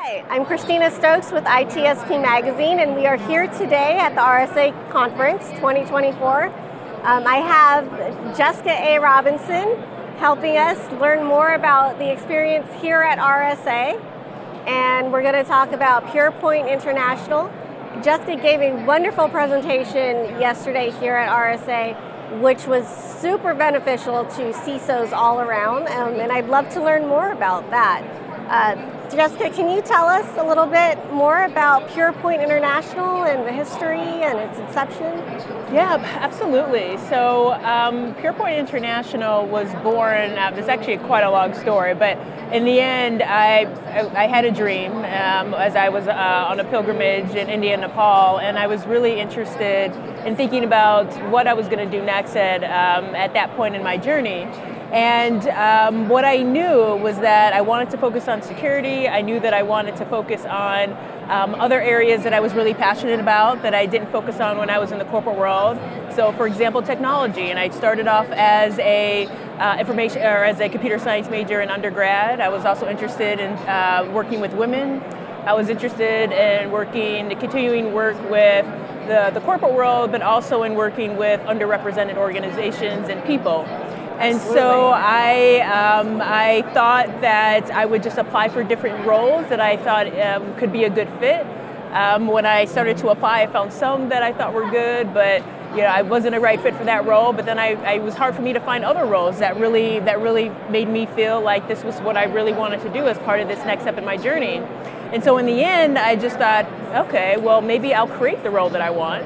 Hi, I'm Christina Stokes with ITSP Magazine, and we are here today at the RSA Conference 2024. I have Jessica A. Robinson helping us learn more about the experience here at RSA, and we're going to talk about PurePoint International. Jessica gave a wonderful presentation yesterday here at RSA, which was super beneficial to CISOs all around, and I'd love to learn more about that. Jessica, can you tell us a little bit more about PurePoint International and the history and its inception? Yeah, absolutely. So PurePoint International was born, there's actually quite a long story, but in the end, I had a dream as I was on a pilgrimage in India and Nepal, and I was really interested in thinking about what I was going to do next at that point in my journey. And what I knew was that I wanted to focus on security. I knew that I wanted to focus on other areas that I was really passionate about that I didn't focus on when I was in the corporate world. So, for example, technology. And I started off as a computer science major in undergrad. I was also interested in working with women. I was interested in continuing work with the corporate world, but also in working with underrepresented organizations and people. And Absolutely. so I thought that I would just apply for different roles that I thought could be a good fit. When I started to apply, I found some that I thought were good, but I wasn't a right fit for that role. But then it was hard for me to find other roles that really made me feel like this was what I really wanted to do as part of this next step in my journey. And so in the end, I just thought, okay, well, maybe I'll create the role that I want.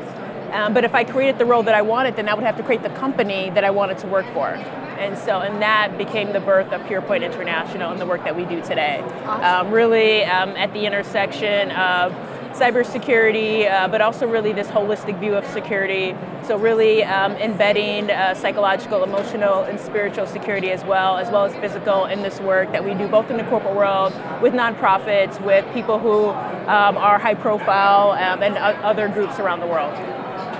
But if I created the role that I wanted, then I would have to create the company that I wanted to work for. And that became the birth of PurePoint International and the work that we do today. Awesome. Really at the intersection of cybersecurity, but also really this holistic view of security. So really embedding psychological, emotional, and spiritual security as well as physical in this work that we do both in the corporate world, with nonprofits, with people who are high profile, and other groups around the world.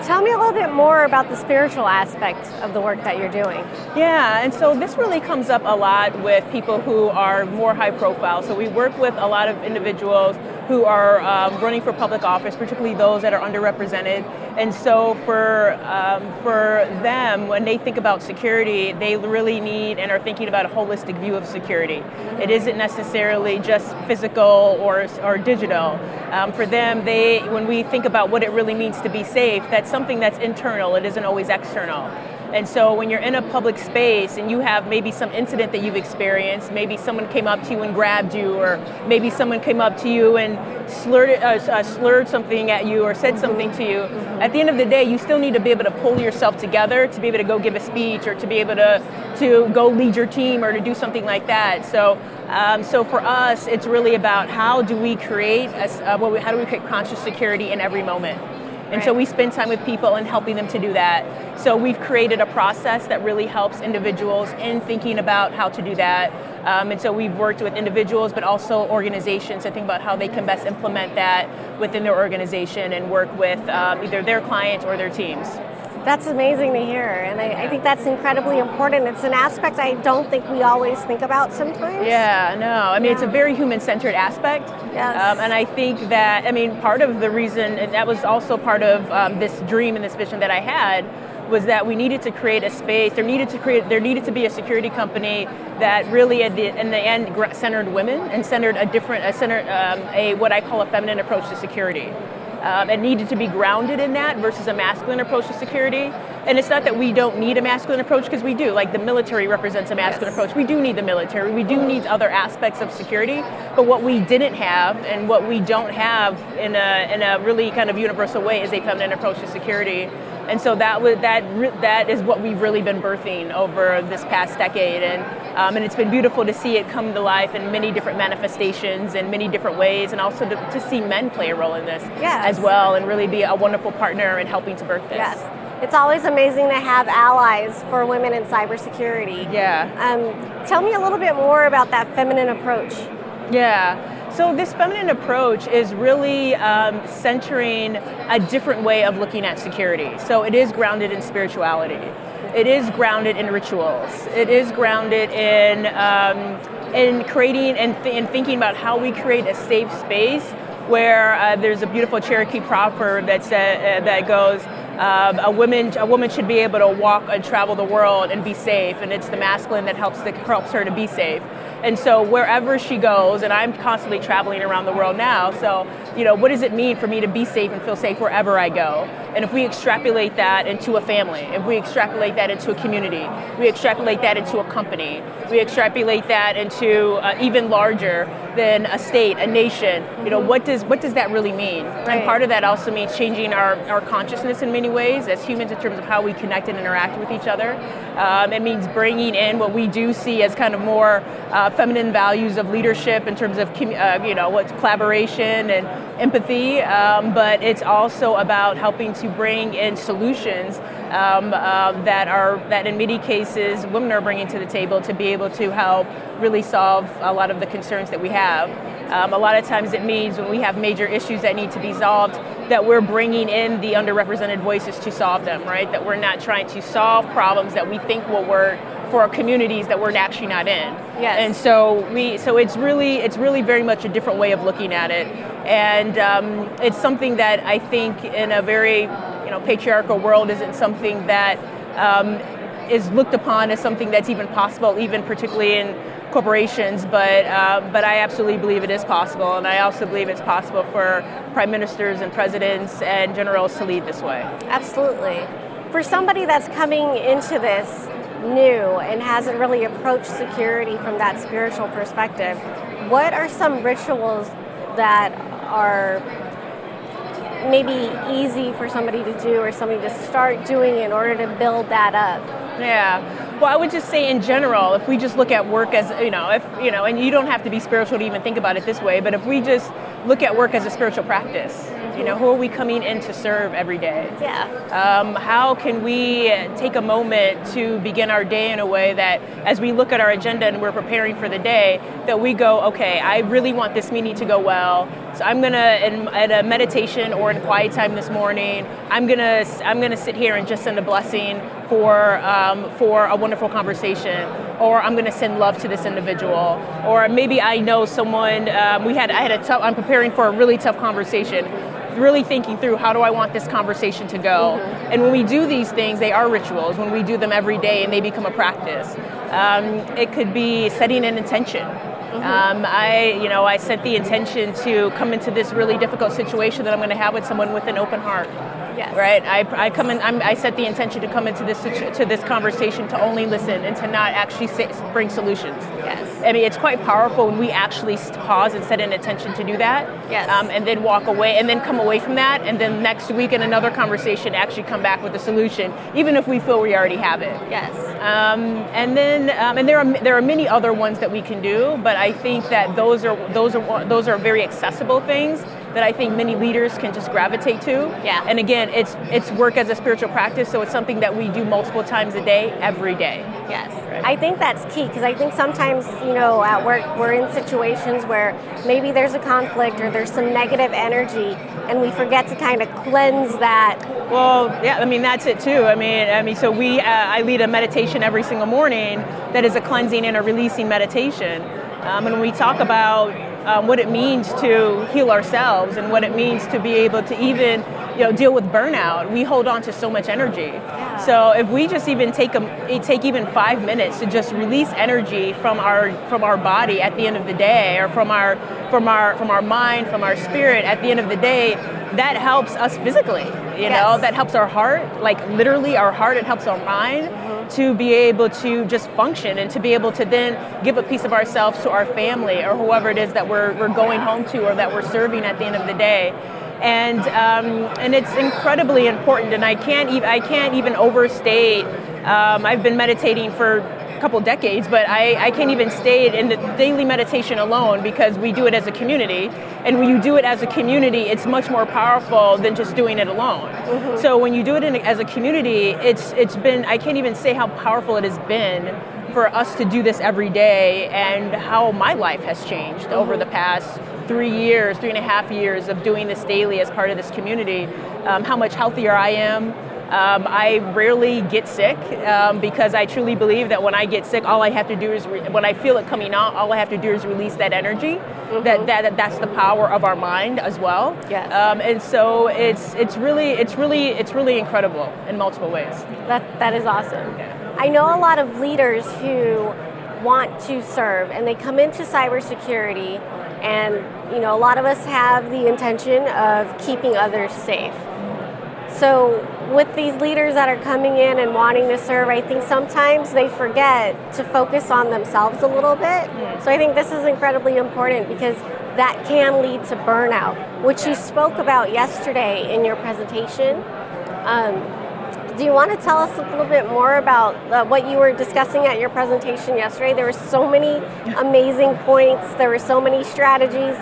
Tell me a little bit more about the spiritual aspect of the work that you're doing. Yeah, and so this really comes up a lot with people who are more high profile. So we work with a lot of individuals who are running for public office, particularly those that are underrepresented. And so for them, when they think about security, they really need and are thinking about a holistic view of security. It isn't necessarily just physical or digital. For them, when we think about what it really means to be safe, that's something that's internal. It isn't always external. And so when you're in a public space and you have maybe some incident that you've experienced, maybe someone came up to you and grabbed you, or maybe someone came up to you and slurred something at you or said something to you, at the end of the day, you still need to be able to pull yourself together to be able to go give a speech or to be able to go lead your team or to do something like that. So for us, it's really about how do we create conscious security in every moment. And so we spend time with people and helping them to do that. So we've created a process that really helps individuals in thinking about how to do that. And so we've worked with individuals, but also organizations to think about how they can best implement that within their organization and work with either their clients or their teams. That's amazing to hear, and I think that's incredibly important. It's an aspect I don't think we always think about sometimes. Yeah, no, I mean, it's a very human-centered aspect. Yes. And I think that, part of the reason, and that was also part of this dream and this vision that I had, was that we needed to create a space. There needed to be a security company that really, in the end, centered women and centered what I call a feminine approach to security. It needed to be grounded in that versus a masculine approach to security. And it's not that we don't need a masculine approach, because we do. Like the military represents a masculine approach. We do need the military. We do need other aspects of security. But what we didn't have and what we don't have in a really kind of universal way is a feminine approach to security. And so that is what we've really been birthing over this past decade, and it's been beautiful to see it come to life in many different manifestations and many different ways, and also to see men play a role in this as well, and really be a wonderful partner in helping to birth this. Yes. It's always amazing to have allies for women in cybersecurity. Yeah. Tell me a little bit more about that feminine approach. Yeah. So this feminine approach is really centering a different way of looking at security. So it is grounded in spirituality. It is grounded in rituals. It is grounded in in creating and thinking about how we create a safe space where there's a beautiful Cherokee proverb that goes, a woman should be able to walk and travel the world and be safe, and it's the masculine that helps her to be safe. And so wherever she goes, and I'm constantly traveling around the world now, so what does it mean for me to be safe and feel safe wherever I go? And if we extrapolate that into a family, if we extrapolate that into a community, we extrapolate that into a company, we extrapolate that into even larger than a state, a nation, what does that really mean? Right. And part of that also means changing our consciousness in many ways as humans in terms of how we connect and interact with each other. It means bringing in what we do see as kind of more feminine values of leadership in terms of what's collaboration and empathy, but it's also about helping to bring in solutions that in many cases women are bringing to the table to be able to help really solve a lot of the concerns that we have. A lot of times it means when we have major issues that need to be solved, that we're bringing in the underrepresented voices to solve them, right? That we're not trying to solve problems that we think will work for our communities that we're actually not in. Yes. And so it's really very much a different way of looking at it. And it's something that I think in a very patriarchal world isn't something that is looked upon as something that's even possible, even particularly in corporations, but I absolutely believe it is possible, and I also believe it's possible for prime ministers and presidents and generals to lead this way. Absolutely. For somebody that's coming into this new and hasn't really approached security from that spiritual perspective, what are some rituals that are maybe easy for somebody to do or somebody to start doing in order to build that up? Yeah. Well, I would just say in general, if we just look at work as, and you don't have to be spiritual to even think about it this way, but if we just look at work as a spiritual practice, who are we coming in to serve every day? Yeah. How can we take a moment to begin our day in a way that as we look at our agenda and we're preparing for the day, that we go, okay, I really want this meeting to go well. So I'm gonna, at a meditation or in quiet time this morning, I'm gonna sit here and just send a blessing for a wonderful conversation, or I'm gonna send love to this individual, or maybe I know someone. I'm preparing for a really tough conversation, really thinking through how do I want this conversation to go. Mm-hmm. And when we do these things, they are rituals. When we do them every day, and they become a practice. It could be setting an intention. Mm-hmm. I set the intention to come into this really difficult situation that I'm going to have with someone with an open heart. Yes. Right. I set the intention to come into this conversation to only listen and to not actually bring solutions. Yes. I mean, it's quite powerful when we actually pause and set an intention to do that. Yes. And then walk away, and then come away from that, and then next week in another conversation actually come back with a solution, even if we feel we already have it. Yes. And there are many other ones that we can do, but I think that those are very accessible things that I think many leaders can just gravitate to. Yeah. And again, it's work as a spiritual practice, so it's something that we do multiple times a day, every day. Yes. Right. I think that's key, because I think sometimes, at work, we're in situations where maybe there's a conflict or there's some negative energy, and we forget to kind of cleanse that. Well, yeah, I mean, that's it too. So I lead a meditation every single morning that is a cleansing and a releasing meditation. And when we talk about what it means to heal ourselves and what it means to be able to even deal with burnout, we hold on to so much energy. Yeah. So if we just even take even 5 minutes to just release energy from our body at the end of the day, or from our mind, from our spirit at the end of the day, that helps us physically. Yes. That helps our heart, like literally our heart. It helps our mind. To be able to just function, and to be able to then give a piece of ourselves to our family or whoever it is that we're going home to or that we're serving at the end of the day. And it's incredibly important, and I can't even overstate. I've been meditating for a couple decades, but I can't even state in the daily meditation alone, because we do it as a community, and when you do it as a community, it's much more powerful than just doing it alone. Mm-hmm. So when you do it as a community, it's been, I can't even say how powerful it has been for us to do this every day, and how my life has changed over the past 3.5 years of doing this daily as part of this community. How much healthier I am, I rarely get sick because I truly believe that when I get sick, all I have to do is, when I feel it coming out, all I have to do is release that energy. That's the power of our mind as well. Yes. And so it's really incredible in multiple ways. That is awesome. Yeah. I know a lot of leaders who want to serve, and they come into cybersecurity, and a lot of us have the intention of keeping others safe. So with these leaders that are coming in and wanting to serve, I think sometimes they forget to focus on themselves a little bit. So I think this is incredibly important because that can lead to burnout, which you spoke about yesterday in your presentation. Do you want to tell us a little bit more about what you were discussing at your presentation yesterday? There were so many amazing points, there were so many strategies,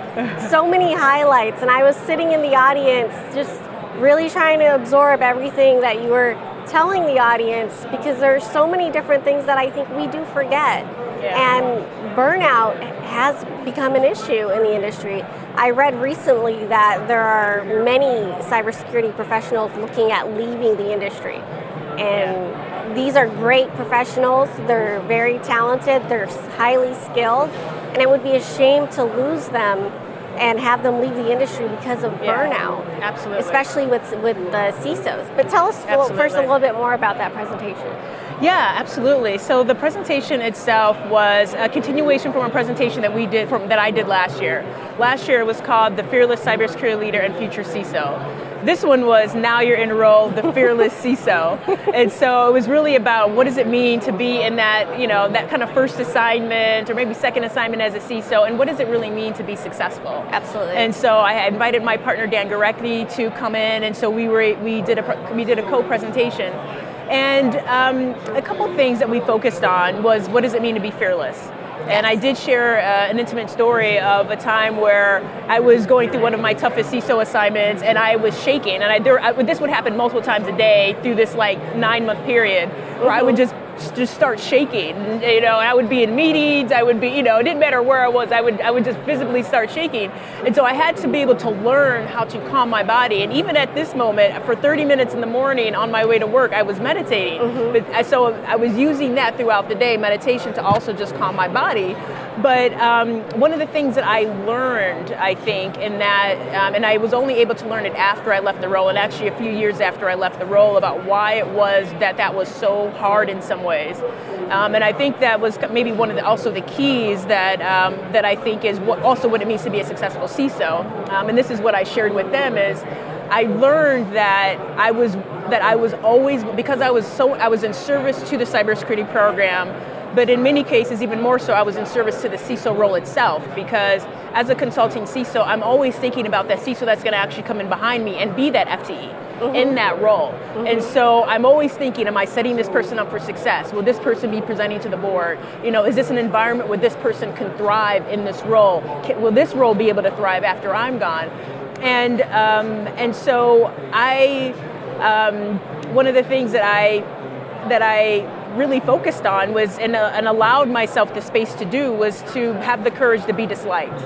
so many highlights, and I was sitting in the audience just really trying to absorb everything that you were telling the audience, because there's so many different things that I think we do forget. Yeah. And burnout has become an issue in the industry. I read recently that there are many cybersecurity professionals looking at leaving the industry. And these are great professionals, they're very talented, they're highly skilled, and it would be a shame to lose them and have them leave the industry because of burnout. Absolutely. Especially with the CISOs. But tell us first a little bit more about that presentation. Yeah, absolutely. So the presentation itself was a continuation from a presentation that I did last year. Last year it was called The Fearless Cybersecurity Leader and Future CISO. This one was Now You're Enrolled, the Fearless CISO. And so it was really about what does it mean to be in that, that kind of first assignment or maybe second assignment as a CISO, and what does it really mean to be successful? Absolutely. And so I invited my partner Dan Gorecki to come in, and so we did a co-presentation. And a couple of things that we focused on was what does it mean to be fearless? And I did share an intimate story of a time where I was going through one of my toughest CISO assignments, and I was shaking. And this would happen multiple times a day through this 9-month period, where I would just start shaking. And I would be in meetings. I would be, it didn't matter where I was. I would just visibly start shaking. And so I had to be able to learn how to calm my body. And even at this moment, for 30 minutes in the morning on my way to work, I was meditating. So I was using that throughout the day, meditation, to also just calm my body. But one of the things that I learned, I think, in that, and I was only able to learn it after I left the role, and actually a few years after I left the role, about why it was that was so hard in some ways. And I think that was maybe one of the keys that I think is what it means to be a successful CISO. And this is what I shared with them is, I learned that I was always, because I was in service to the cybersecurity program, but in many cases, even more so, I was in service to the CISO role itself, because as a consulting CISO, I'm always thinking about that CISO that's going to actually come in behind me and be that FTE in that role. And so I'm always thinking, am I setting this person up for success? Will this person be presenting to the board? Is this an environment where this person can thrive in this role? Will this role be able to thrive after I'm gone? And so one of the things that I really focused on was, and allowed myself the space to do, was to have the courage to be disliked.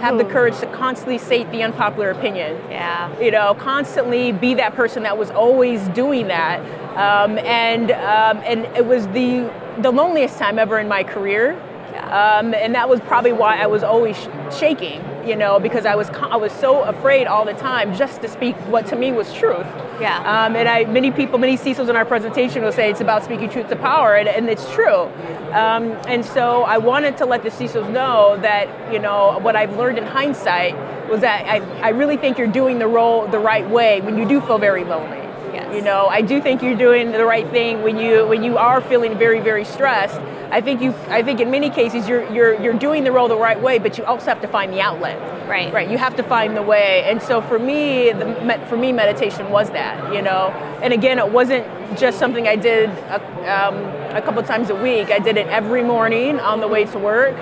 Have the courage to constantly state the unpopular opinion. Yeah. Constantly be that person that was always doing that. And it was the loneliest time ever in my career. And that was probably why I was always shaking, because I was so afraid all the time just to speak what to me was truth. Yeah. And many CISOs in our presentation will say it's about speaking truth to power, and it's true. And so I wanted to let the CISOs know that, what I've learned in hindsight was that I really think you're doing the role the right way when you do feel very lonely. Yes. I do think you're doing the right thing when you are feeling very, very stressed. I think in many cases you're doing the role the right way, but you also have to find the outlet. Right. Right. You have to find the way. And so for me, meditation was that. And again, it wasn't just something I did a couple times a week. I did it every morning on the way to work.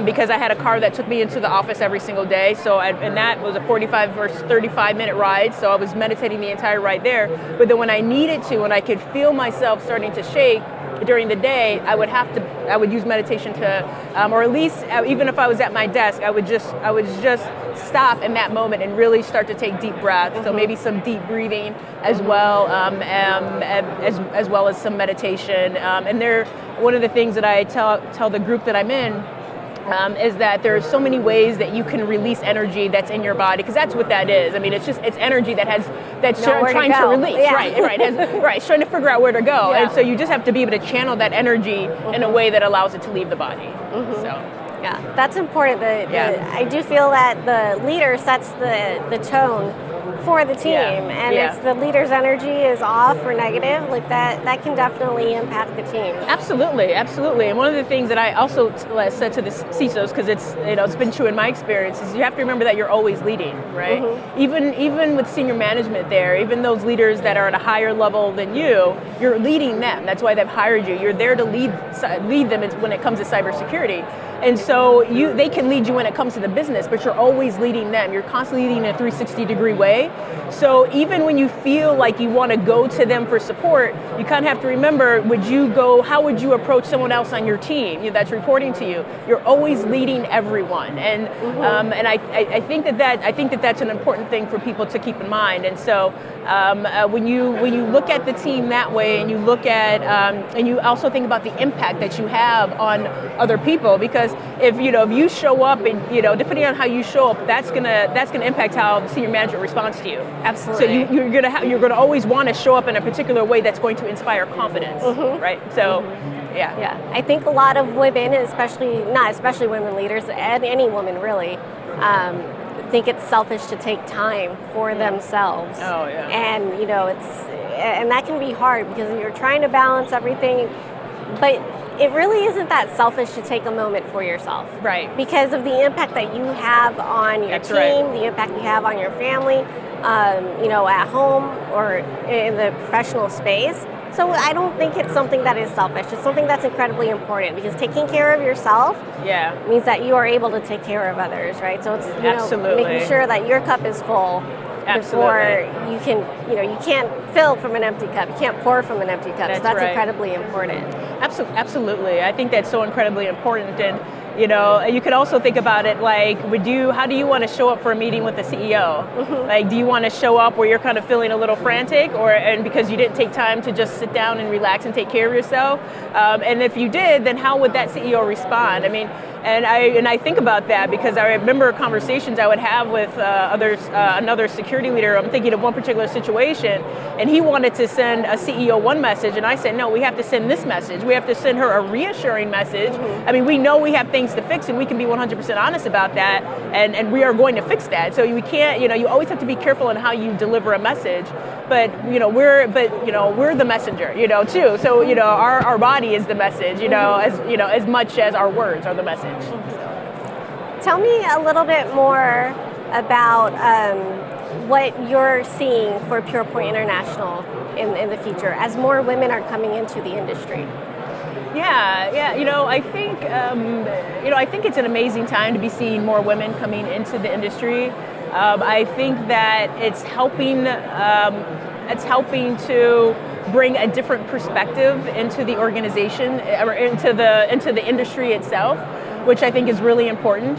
Because I had a car that took me into the office every single day. And that was a 45 or 35-minute ride, so I was meditating the entire ride there. But then when I needed to, when I could feel myself starting to shake during the day, I would have to I would use meditation to, or at least even if I was at my desk, I would just stop in that moment and really start to take deep breaths. So maybe some deep breathing as well, as well as some meditation. And one of the things that I tell the group that I'm in is that there are so many ways that you can release energy that's in your body, because that's what that is. I mean, it's energy that's trying to release, yeah. right, it's trying to figure out where to go, yeah. and so you just have to be able to channel that energy in a way that allows it to leave the body. So. Yeah, that's important. I do feel that the leader sets the tone for the team, and if the leader's energy is off or negative, like that can definitely impact the team. Absolutely. And one of the things that I also said to the CISOs, because it's been true in my experience, is you have to remember that you're always leading, right? Even with senior management there, even those leaders that are at a higher level than you're leading them. That's why they've hired you. You're there to lead them when it comes to cybersecurity. And so they can lead you when it comes to the business, but you're always leading them. You're constantly leading in a 360-degree way. So even when you feel like you want to go to them for support, you kind of have to remember, how would you approach someone else on your team that's reporting to you? You're always leading everyone. And I think that that's an important thing for people to keep in mind. And so when you look at the team that way, and you look at and you also think about the impact that you have on other people, because if you show up and depending on how you show up, that's gonna impact how the senior management responds to you. Absolutely. So you're gonna always want to show up in a particular way that's going to inspire confidence, right? So. Yeah. I think a lot of women, not especially women leaders, and any woman really, think it's selfish to take time for themselves. Oh yeah. And and that can be hard because you're trying to balance everything, but it really isn't that selfish to take a moment for yourself. Right. Because of the impact that you have on your team, the impact you have on your family, at home or in the professional space. So I don't think it's something that is selfish. It's something that's incredibly important, because taking care of yourself means that you are able to take care of others, right? So it's making sure that your cup is full before you can, you can't fill from an empty cup. You can't pour from an empty cup. That's incredibly important. Absolutely. I think that's so incredibly important. And you could also think about it like, how do you want to show up for a meeting with the CEO? Like, do you want to show up where you're kind of feeling a little frantic, and because you didn't take time to just sit down and relax and take care of yourself? And if you did, then how would that CEO respond? I mean, and I think about that because I remember conversations I would have with another security leader. I'm thinking of one particular situation, and he wanted to send a CEO one message, and I said, no, we have to send this message. We have to send her a reassuring message. I mean, we know we have things to fix, and we can be 100% honest about that, and we are going to fix that. So we can't, you always have to be careful in how you deliver a message. But we're the messenger, too. So our body is the message, as much as our words are the message. Tell me a little bit more about what you're seeing for PurePoint International in the future as more women are coming into the industry. Yeah. I think it's an amazing time to be seeing more women coming into the industry. I think that it's helping to bring a different perspective into the organization or into the industry itself, which I think is really important.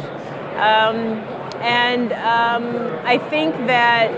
I think that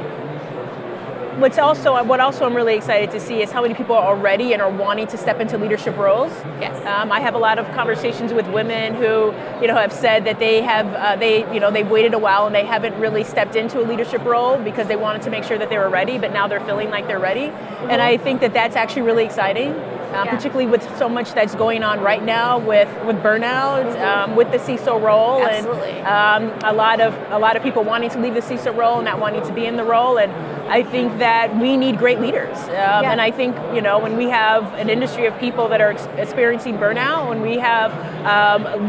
what also I'm really excited to see is how many people are ready and are wanting to step into leadership roles. Yes. I have a lot of conversations with women who, have said that they've waited a while and they haven't really stepped into a leadership role because they wanted to make sure that they were ready, but now they're feeling like they're ready. And I think that that's actually really exciting. Particularly with so much that's going on right now with burnout, with the CISO role. Absolutely. And a lot of people wanting to leave the CISO role and not wanting to be in the role. And I think that we need great leaders. And I think, when we have an industry of people that are experiencing burnout, when we have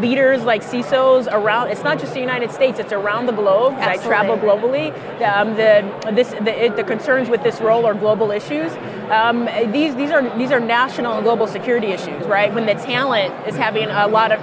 leaders like CISOs around, it's not just the United States, it's around the globe. I travel globally. The concerns with this role are global issues. these are national and global security issues, right? When the talent is having a lot of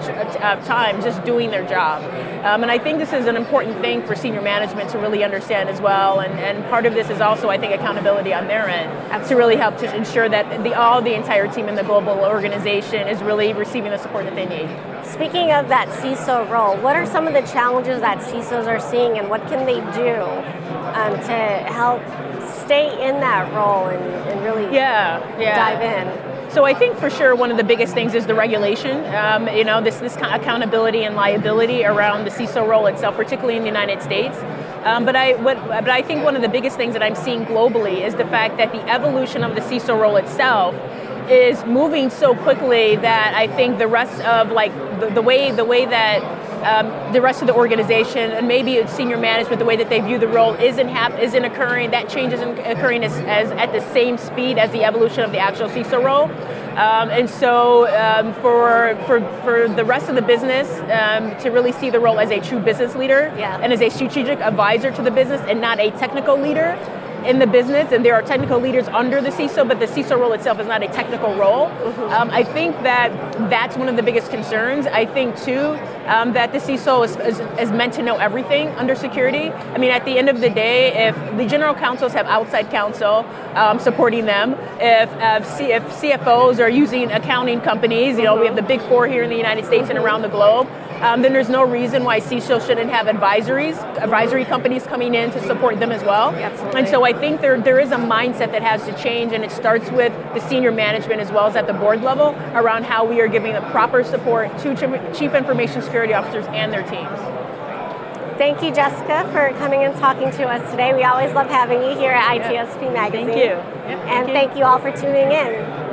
time just doing their job. And I think this is an important thing for senior management to really understand as well. And part of this is also, I think, accountability on their end to really help to ensure that the entire team in the global organization is really receiving the support that they need. Speaking of that CISO role, what are some of the challenges that CISOs are seeing, and what can they do to help stay in that role and really dive in? So I think for sure one of the biggest things is the regulation. This kind of accountability and liability around the CISO role itself, particularly in the United States. But I think one of the biggest things that I'm seeing globally is the fact that the evolution of the CISO role itself is moving so quickly that I think the rest of the way that the rest of the organization and maybe senior management, the way that they view the role isn't occurring. That change isn't occurring as at the same speed as the evolution of the actual CISO role. And so for the rest of the business to really see the role as a true business leader and as a strategic advisor to the business and not a technical leader in the business, and there are technical leaders under the CISO, but the CISO role itself is not a technical role. I think that's one of the biggest concerns. I think too that the CISO is meant to know everything under security. I mean, at the end of the day, if the general counsels have outside counsel supporting them, if CFOs are using accounting companies, we have the big four here in the United States and around the globe, then there's no reason why CISO shouldn't have advisory companies coming in to support them as well. Absolutely. And so I think there is a mindset that has to change, and it starts with the senior management as well as at the board level around how we are giving the proper support to chief information security officers and their teams. Thank you, Jessica, for coming and talking to us today. We always love having you here at ITSP Magazine. Thank you. And thank you all for tuning in.